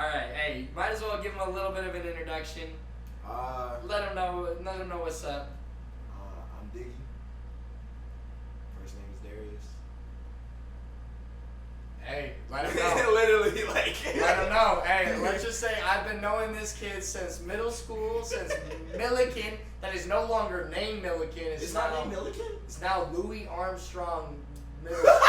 Alright, hey, might as well give him a little bit of an introduction. Let him know what's up. I'm Diggy. First name is Darius. Hey, let him know. Literally, like. Let him know. Hey, let's just say I've been knowing this kid since middle school, since Milliken. That is no longer named Milliken. It's not named Milliken? It's now Louis Armstrong Middle School,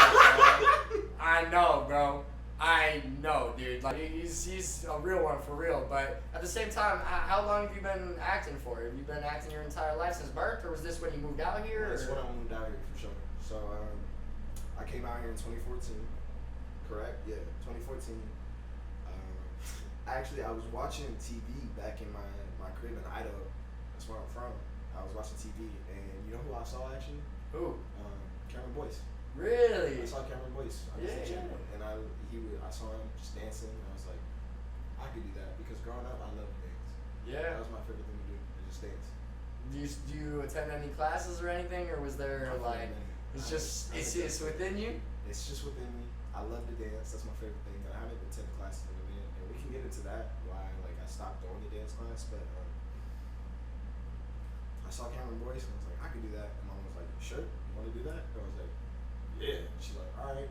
bro. I know, bro. I know, dude. Like he's a real one for real. But at the same time, how long have you been acting for? Have you been acting your entire life since birth, or was this when you moved out here? That's when I moved out here for sure. So I came out here in 2014. Correct? Yeah, 2014. Actually, I was watching TV back in my crib in Idaho. That's where I'm from. I was watching TV, and you know who I saw actually? Who? Cameron Boyce. Really? I saw Cameron Boyce. I saw him just dancing, and I was like, I could do that because growing up, I loved to dance. Yeah. That was my favorite thing to do. Just dance. Do you attend any classes or anything, or was there like it's within you? It's just within me. I love to dance. That's my favorite thing. I haven't attended classes in a minute, and we can get into that. Why I stopped going to dance class, but I saw Cameron Boyce, and I was like, I could do that. And Mom was like, sure, you want to do that? And I was like, yeah. And she's like, all right.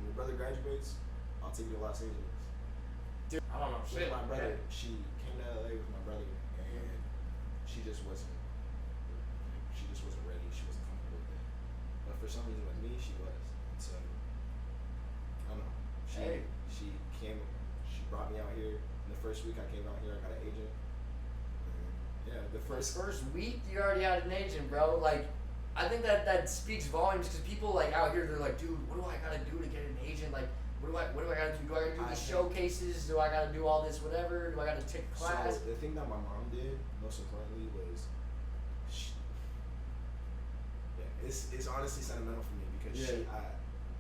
When your brother graduates, I'll take you to Los Angeles. Dude, I don't know. With my brother, she came to LA with my brother, and she just wasn't ready. She wasn't comfortable with it. But for some reason, with me, she was. And so I don't know. She brought me out here. And the first week I came out here, I got an agent. And yeah, the first week you already had an agent, bro. Like, I think that speaks volumes because people like out here, they're like, dude, what do I gotta do to get an agent? Like, what do I gotta do? Do I gotta do the showcases? Do I gotta do all this whatever? Do I gotta take a class? So the thing that my mom did most importantly was, it's honestly sentimental for me because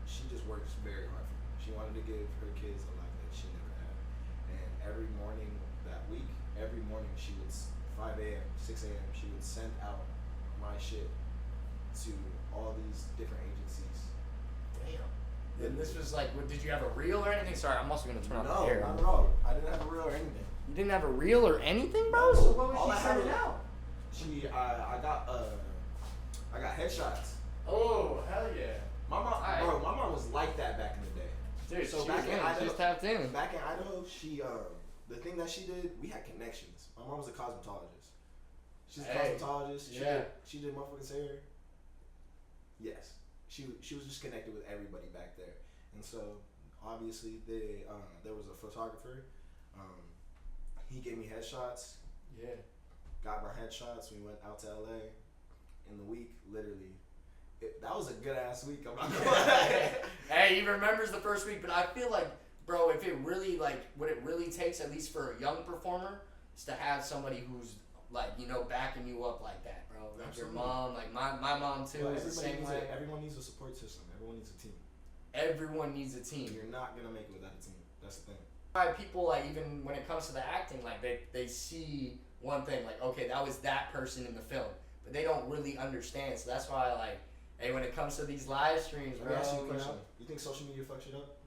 she just works very hard for me. She wanted to give her kids a life that she never had, and every morning that week, she would 5 a.m., 6 a.m. she would send out my shit to all these different agencies. Damn. And this was like, did you have a reel or anything? Sorry, I'm also gonna turn off the air. No, not at all. I didn't have a reel or anything. You didn't have a reel or anything, bro? So what was she sending out? I got headshots. Oh, hell yeah. My mom was like that back in the day. Dude, so she back in Idaho, just tapped in. Back in Idaho, she the thing that she did, we had connections. My mom was a cosmetologist. She's a cosmetologist. She did motherfucking hair. Yes. She was just connected with everybody back there. And so obviously there was a photographer. He gave me headshots. Yeah. Got my headshots. We went out to LA. In the week, literally, that was a good ass week. I'm not gonna lie. Hey, he remembers the first week, but I feel like, bro, if it really what it really takes, at least for a young performer, is to have somebody who's like, backing you up like that, bro. Like Absolutely. Your mom, like my mom too, is the same way. Everyone needs a support system. Everyone needs a team. Everyone needs a team. You're not gonna make it without a team. That's the thing. Why people like even when it comes to the acting, like they see one thing, like okay, that was that person in the film. But they don't really understand, so that's why, like, hey, when it comes to these live streams, bro. Let me ask you a question. You think social media fucks shit up?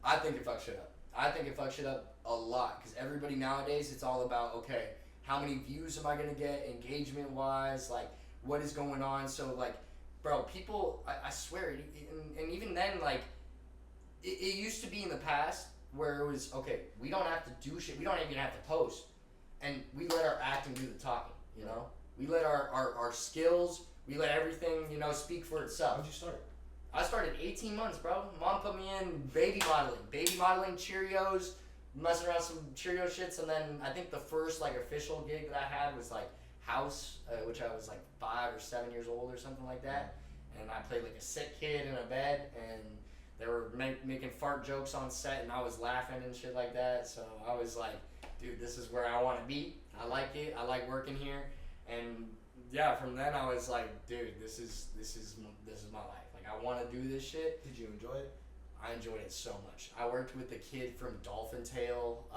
I think it fucks shit up. I think it fucks shit up a lot, because everybody nowadays, it's all about, okay, how many views am I going to get, engagement-wise, like, what is going on, so, like, bro, people, I swear, and even then, like, it used to be in the past, where it was, okay, we don't have to do shit, we don't even have to post, and we let our acting do the talking, you know? We let our skills, we let everything, speak for itself. How'd you start? I started 18 months, bro. Mom put me in baby modeling, Cheerios, messing around some Cheerio shits, and then I think the first, official gig that I had was, House, which I was, 5 or 7 years old or something like that, and I played, a sick kid in a bed, and they were making fart jokes on set, and I was laughing and shit like that, so I was like, dude, this is where I want to be. I like it. I like working here. And yeah, from then I was like, dude, this is my life. Like, I want to do this shit. Did you enjoy it? I enjoyed it so much. I worked with the kid from Dolphin Tale,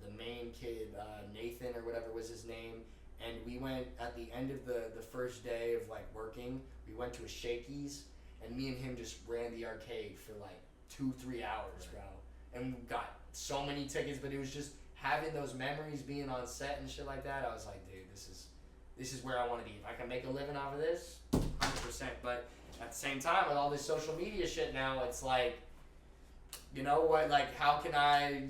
the main kid, Nathan or whatever was his name, and we went at the end of the first day of working. We went to a Shakey's, and me and him just ran the arcade for 2-3 hours, bro. and got so many tickets, but it was just having those memories, being on set and shit like that. I was like, dude, this is where I want to be. If I can make a living off of this, 100%. But at the same time, with all this social media shit now, it's like, you know what? Like, how can I,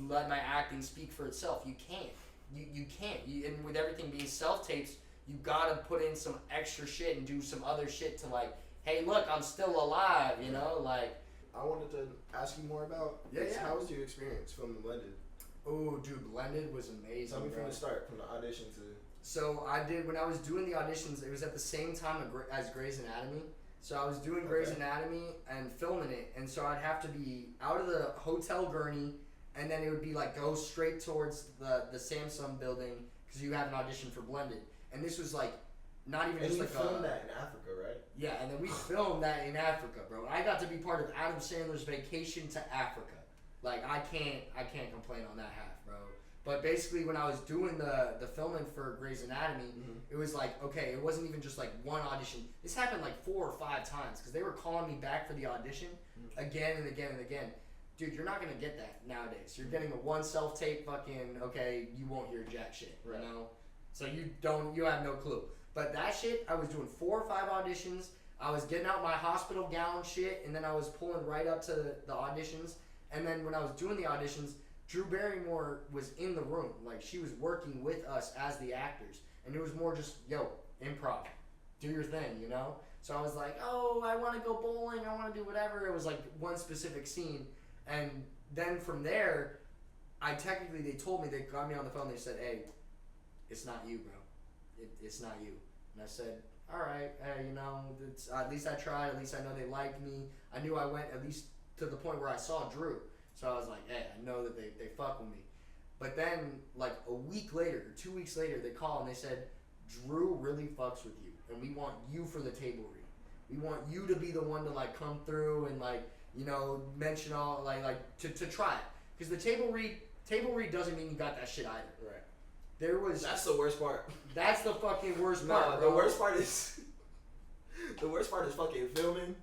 let my acting speak for itself? You can't. You can't. And with everything being self-tapes, you gotta put in some extra shit and do some other shit to like, hey, look, I'm still alive, like. I wanted to ask you more about how was your experience filming Blended? Oh, dude, Blended was amazing. Tell me from the start, from the audition to. So I did, when I was doing the auditions, it was at the same time as Grey's Anatomy. So I was doing Grey's Anatomy and filming it, and so I'd have to be out of the hotel gurney, and then it would be like go straight towards the Samsung building because you have an audition for Blended. And this was like not even and just you like filmed that in Africa, right? Yeah, and then we filmed that in Africa, bro. I got to be part of Adam Sandler's vacation to Africa. Like I can't complain on that half, bro. But basically, when I was doing the filming for Grey's Anatomy, it was like, okay, it wasn't even just like one audition. This happened like 4 or 5 times because they were calling me back for the audition again and again and again. Dude, you're not gonna get that nowadays. You're getting a one self-tape fucking, okay, you won't hear jack shit, you know? So you have no clue. But that shit, I was doing 4 or 5 auditions. I was getting out my hospital gown shit, and then I was pulling right up to the auditions. And then when I was doing the auditions, Drew Barrymore was in the room. Like, she was working with us as the actors. And it was more just, yo, improv. Do your thing, So I was like, oh, I want to go bowling. I want to do whatever. It was like one specific scene. And then from there, they told me, they got me on the phone. They said, hey, it's not you, bro. It's not you. And I said, all right, at least I tried. At least I know they like me. I knew I went at least to the point where I saw Drew. So I was like, hey, I know that they fuck with me. But then, like, a week later, or 2 weeks later, they called and they said, Drew really fucks with you. And we want you for the table read. We want you to be the one to, like, come through and, like, mention all, to try it. Because the table read doesn't mean you got that shit either. Right. That's the worst part. That's the fucking worst part, bro. The worst part is fucking filming.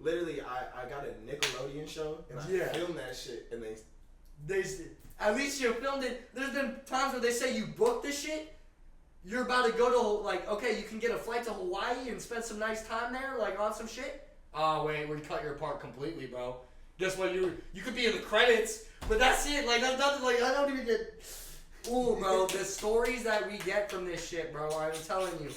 Literally, I got a Nickelodeon show, and I filmed that shit, and they at least you filmed it. There's been times where they say you booked this shit, you're about to go to, like, okay, you can get a flight to Hawaii and spend some nice time there, like, on some shit. Oh, wait, we cut your part completely, bro. Guess what, you could be in the credits, but that's it, like, that's nothing, like, I don't even get, ooh, bro, the stories that we get from this shit, bro, I'm telling you.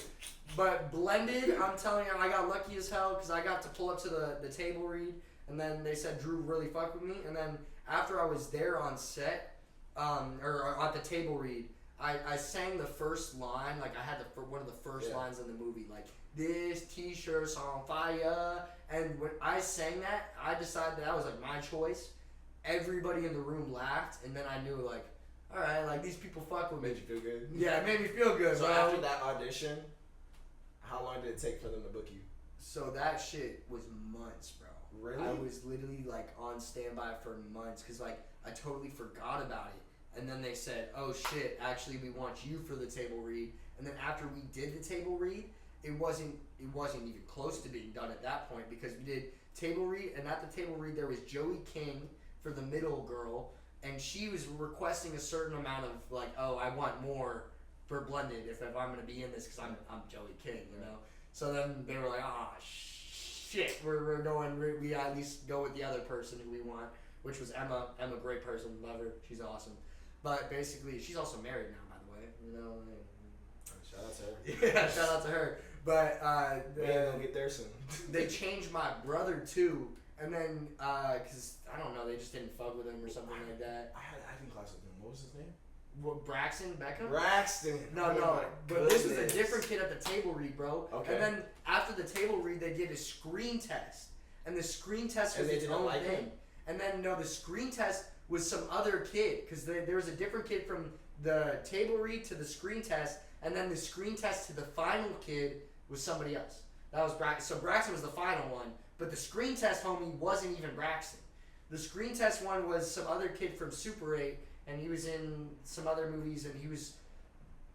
But Blended, I'm telling you, I got lucky as hell because I got to pull up to the table read, and then they said Drew really fucked with me, and then after I was there on set, or at the table read, I sang the first line, like I had one of the first lines in the movie, like, this t-shirt's on fire, and when I sang that, I decided that was like my choice. Everybody in the room laughed, and then I knew, like, alright, like, these people fuck with me. Made you feel good? Yeah, it made me feel good, so bro. After that audition, how long did it take for them to book you? So that shit was months, bro. Really? I was literally, like, on standby for months because, like, I totally forgot about it. And then they said, oh, shit, actually, we want you for the table read. And then after we did the table read, it wasn't even close to being done at that point because we did table read, and at the table read, there was Joey King for the middle girl, and she was requesting a certain amount of, like, oh, I want more for Blended if I'm going to be in this because I'm Joey King, So then they were like, oh, shit, we're going, we at least go with the other person who we want, which was Emma. Emma, great person, love her, she's awesome. But basically, she's also married now, by the way, Shout out to her. Yeah, shout out to her. But we ain't gonna get there soon. They changed my brother too, and then cause I don't know, they just didn't fuck with him or something like that. I had acting class with him. What was his name? What, Braxton Beckham? Braxton. No, but this was a different kid at the table read, bro. Okay. And then after the table read, they did a screen test, and the screen test was its own thing. And then the screen test was some other kid, because there was a different kid from the table read to the screen test, and then the screen test to the final kid was somebody else. That was Braxton. So Braxton was the final one, but the screen test homie wasn't even Braxton. The screen test one was some other kid from Super 8, and he was in some other movies, and he was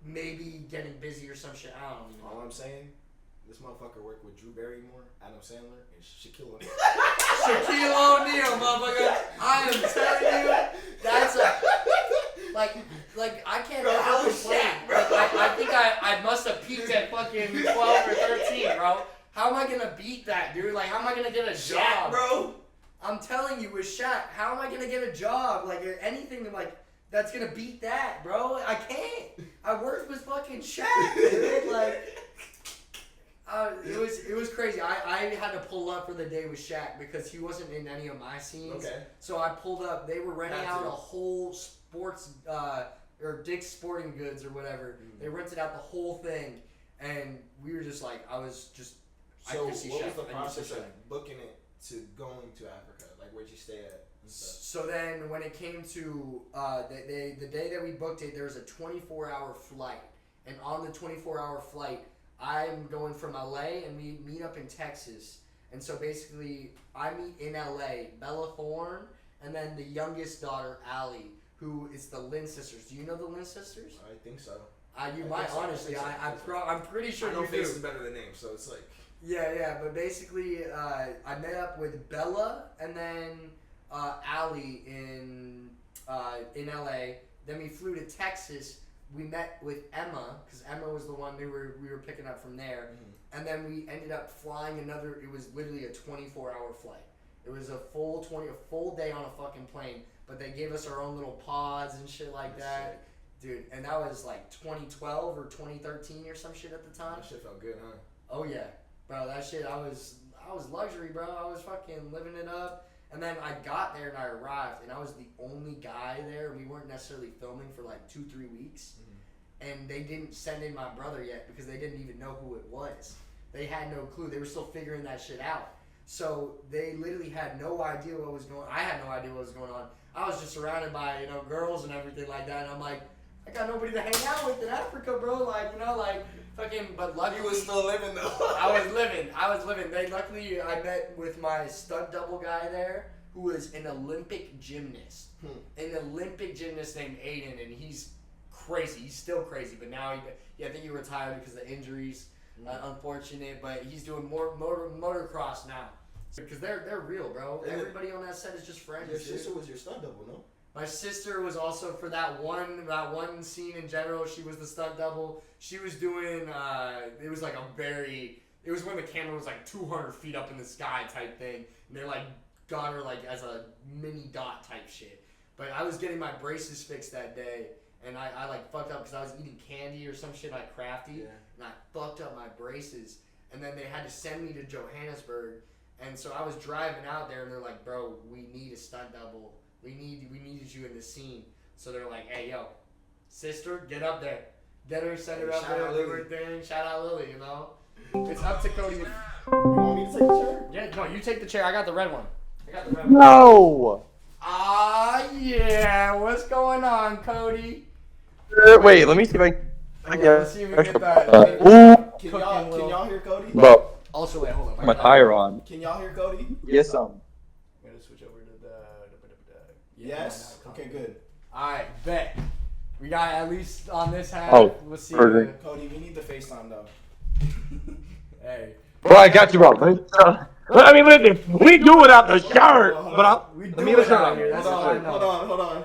maybe getting busy or some shit. I don't even know. All I'm saying, this motherfucker worked with Drew Barrymore, Adam Sandler, and Shaquille O'Neal. Shaquille O'Neal, motherfucker. I am telling you, that's a like I can't help but play. I think I must have peaked at fucking 12 or 13, bro. How am I gonna beat that, dude? Like, how am I gonna get a job, Shaq, bro? I'm telling you, with Shaq, how am I gonna get a job? Like, anything like that's gonna beat that, bro? I can't. I worked with fucking Shaq, dude. Like, it was crazy. I had to pull up for the day with Shaq because he wasn't in any of my scenes. Okay. So I pulled up. They were renting out a whole sports or Dick's Sporting Goods or whatever. They rented out the whole thing, and we were just like, I could see what was Shaq. the process of booking it to going to Africa? Like, where'd you stay at? So then, when it came to the day that we booked it, there was a 24-hour flight, and on the 24-hour flight, I'm going from LA, and we meet up in Texas. And so basically, I meet in LA Bella Thorne, and then the youngest daughter, Allie, who is the Lynn sisters. Do you know the Lynn sisters? I think so. You might, honestly. I'm pretty sure I know you faces do. better than names, so it's like. Yeah, but basically, I met up with Bella and then Allie in LA. Then we flew to Texas. We met with Emma because Emma was the one we were picking up from there. Mm-hmm. And then we ended up flying another. It was literally a 24-hour flight. It was a full day on a fucking plane. But they gave us our own little pods and shit like that. Dude, and that was like 2012 or 2013 or some shit at the time. That shit felt good, huh? Oh yeah, bro. That shit, I was luxury, bro. I was fucking living it up. And then I got there and I arrived, and I was the only guy there. We weren't necessarily filming for like 2-3 weeks, and they didn't send in my brother yet because they didn't even know who it was. They had no clue. They were still figuring that shit out. So they literally had no idea what was going on. I had no idea what was going on. I was just surrounded by, girls and everything like that, and I'm like, I got nobody to hang out with in Africa, bro. Like, fucking, but luckily. You was still living, though. I was living. Luckily, I met with my stunt double guy there, who was an Olympic gymnast. An Olympic gymnast named Aiden, and he's crazy. He's still crazy, but now, I think he retired because of injuries. Unfortunate, but he's doing more motocross now. Because they're real, bro. Everybody on that set is just friends. Your sister was your stunt double, no? My sister was also for that one scene in general. She was the stunt double. She was doing. It was like it was when the camera was like 200 feet up in the sky type thing, and they're like got her like as a mini dot type shit. But I was getting my braces fixed that day, and I like fucked up because I was eating candy or some shit like crafty, and I fucked up my braces. And then they had to send me to Johannesburg, and so I was driving out there, and they're like, "Bro, we need a stunt double. We needed you in the scene." So they're like, "Hey, yo, sister, get up there. Get her, send her up there, do her thing. Shout out Lily, It's up to Cody. You want me to take the chair? Yeah, no, you take the chair. I got the red one. No! Yeah. What's going on, Cody? Wait, let me see if I can Let's see if we get that. Can y'all hear Cody? Bro, Also, wait, hold on. my tire on. Can y'all hear Cody? Yes, I'm gonna switch over to the. Yes. Okay, good. All right, bet. We got at least on this half. Oh, let's see. perfect. Cody, we need the FaceTime though. Hey. Bro, I got you, bro. I mean, listen, we do without the shirt, but We let do me it listen. out here. That's all I know. Hold on.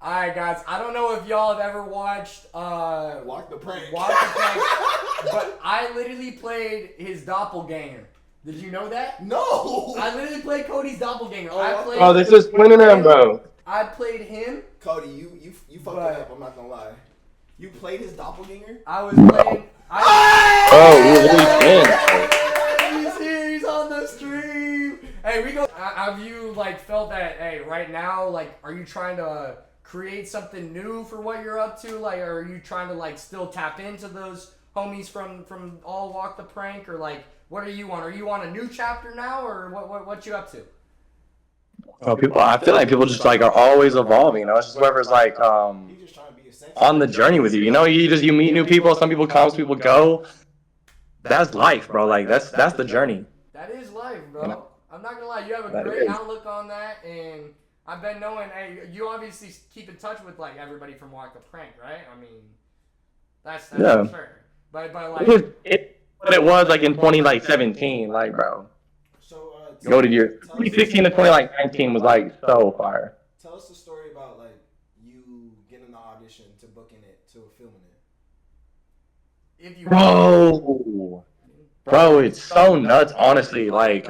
Alright, guys. I don't know if y'all have ever watched Walk the Prank. but I literally played his doppelganger. Did you know that? No! I literally played Cody's doppelganger. Oh, this is Splinter Man, bro. I played him. Cody, you fucked it up, I'm not gonna lie. You played his doppelganger? I was playing... He's on the stream. Hey, we go... Have you, felt that, right now, are you trying to create something new for what you're up to? Or are you trying to, still tap into those homies from All Walk the Prank? Or, what are you on? Are you on a new chapter now? Or what you up to? Oh, I feel like people just, are always evolving, It's just whoever's, on the journey with you, you meet new people. Some people come, some people go. That's life, bro. That's the journey. That is life, bro. I'm not gonna lie. You have a great outlook on that, and I've been knowing. Hey, you obviously keep in touch with everybody from Walk the Prank, right? I mean, that's for sure. But it was in 2017, bro. So Go to your 2016 to 2019 was like so fire. Tell us the story about like you getting the audition to booking it to filming it. If you Bro, it's so nuts, honestly. Like,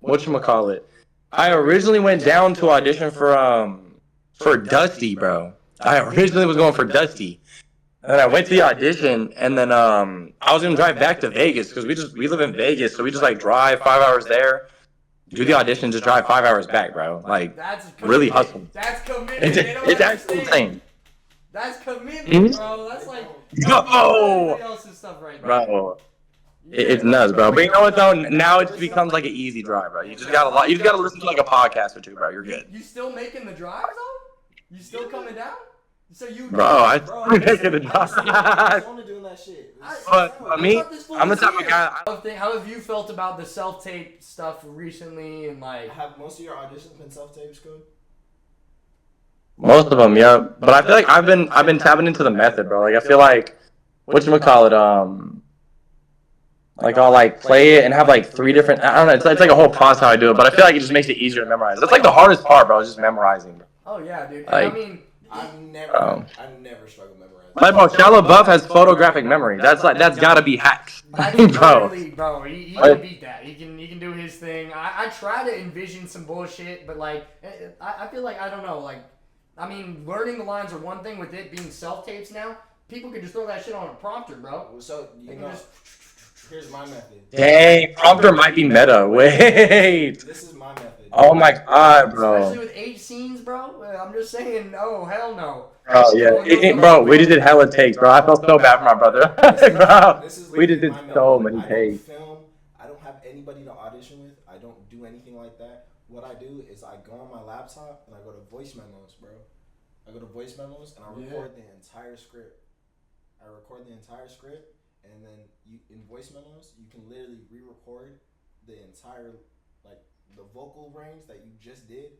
whatchamacallit? I originally went down to audition for Dusty, bro. I originally was going for Dusty. And then I went to the audition, and then I was gonna drive back to Vegas because we live in Vegas, so we just like drive 5 hours there, do the audition, just drive 5 hours back, bro. Like, really hustle. That's commitment. It's actually insane. That's commitment, bro. That's like everybody else's stuff right now. Bro. It's nuts, bro. But you know what though? Now it becomes like an easy drive, bro. You just gotta listen to like a podcast or two, bro. You're good. You still making the drive though? You still coming down? So you I'm making the drive. Only doing that shit. But me, I'm the type of guy. How have you felt about the self-tape stuff recently and like? Have most of your auditions been self-tapes, Cody? Most of them, yeah. But I feel like I've been tapping into the method, bro. Like I feel like whatchamacallit, like I'll like play it and have like 3 different. I don't know. It's like a whole process how I do it, but I feel like it just makes it easier to memorize. That's like the hardest part, bro. Is just memorizing, bro. Oh yeah, dude. Like, I mean, I've never struggled memorizing. Like, bro, Shallow Buff has photographic memory. That's gotta be hacks, bro. He can beat that. He can do his thing. I try to envision some bullshit, but like, I feel like I don't know. Like, I mean, learning the lines are one thing. With it being self tapes now, people can just throw that shit on a prompter, bro. So here's my method. Dang, prompter might be meta. Wait. This is my method. Oh my god, bro. Especially with 8 scenes, bro. I'm just saying, no, hell no. Oh yeah, bro. We just did hella takes, bro. I felt so bad for my brother. Bro, we just did so many takes. I don't have anybody to audition with. I don't do anything like that. What I do is I go on my laptop and I go to voice memos, bro. I go to voice memos and I record the entire script. And then in voice memos, you can literally re-record the entire, like, the vocal range that you just did,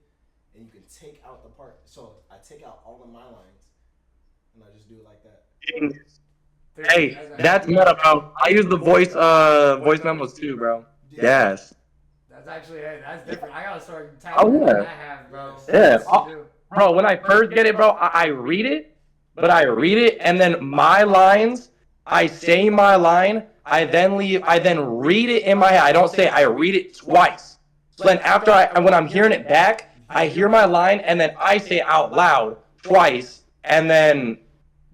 and you can take out the part. So I take out all of my lines, and I just do it like that. Hey, that's meta, bro. I use the voice memos too, bro. Yes. That's actually, that's different. I gotta start tapping what I have, bro. Yeah. Bro, when I first get it, bro, I read it, and then my lines, I say my line, I then read it in my head. I don't say it, I read it twice. So then after when I'm hearing it back, I hear my line, and then I say it out loud twice, and then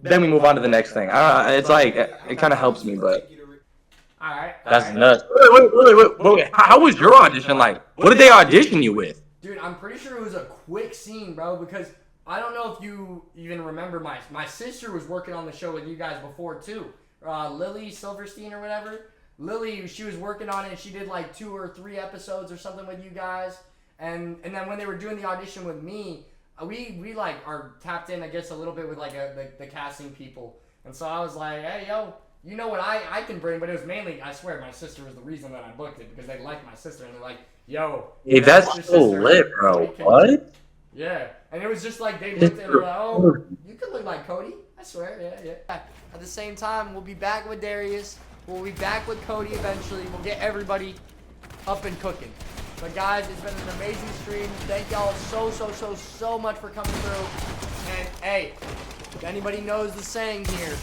we move on to the next thing. I don't know, it's like, it kind of helps me, but that's nuts. Wait. How was your audition like? What did they audition you with? Dude, I'm pretty sure it was a quick scene, bro, because I don't know if you even remember my sister was working on the show with you guys before, too. Lily Silverstein or whatever. Lily, she was working on it. She did like 2 or 3 episodes or something with you guys. And then when they were doing the audition with me, we like are tapped in, I guess, a little bit with like the casting people. And so I was like, hey, yo, you know what I can bring? But it was mainly, I swear, my sister was the reason that I booked it, because they liked my sister. And they're like, yo. Hey, that's so lit, bro. What? Yeah. And it was just like, they looked at me like, oh, you could look like Cody. I swear, yeah. At the same time, we'll be back with Darius. We'll be back with Cody eventually. We'll get everybody up and cooking. But guys, it's been an amazing stream. Thank y'all so much for coming through. And hey, if anybody knows the saying here,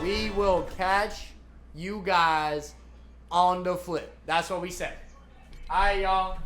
we will catch you guys on the flip. That's what we say. All right, y'all.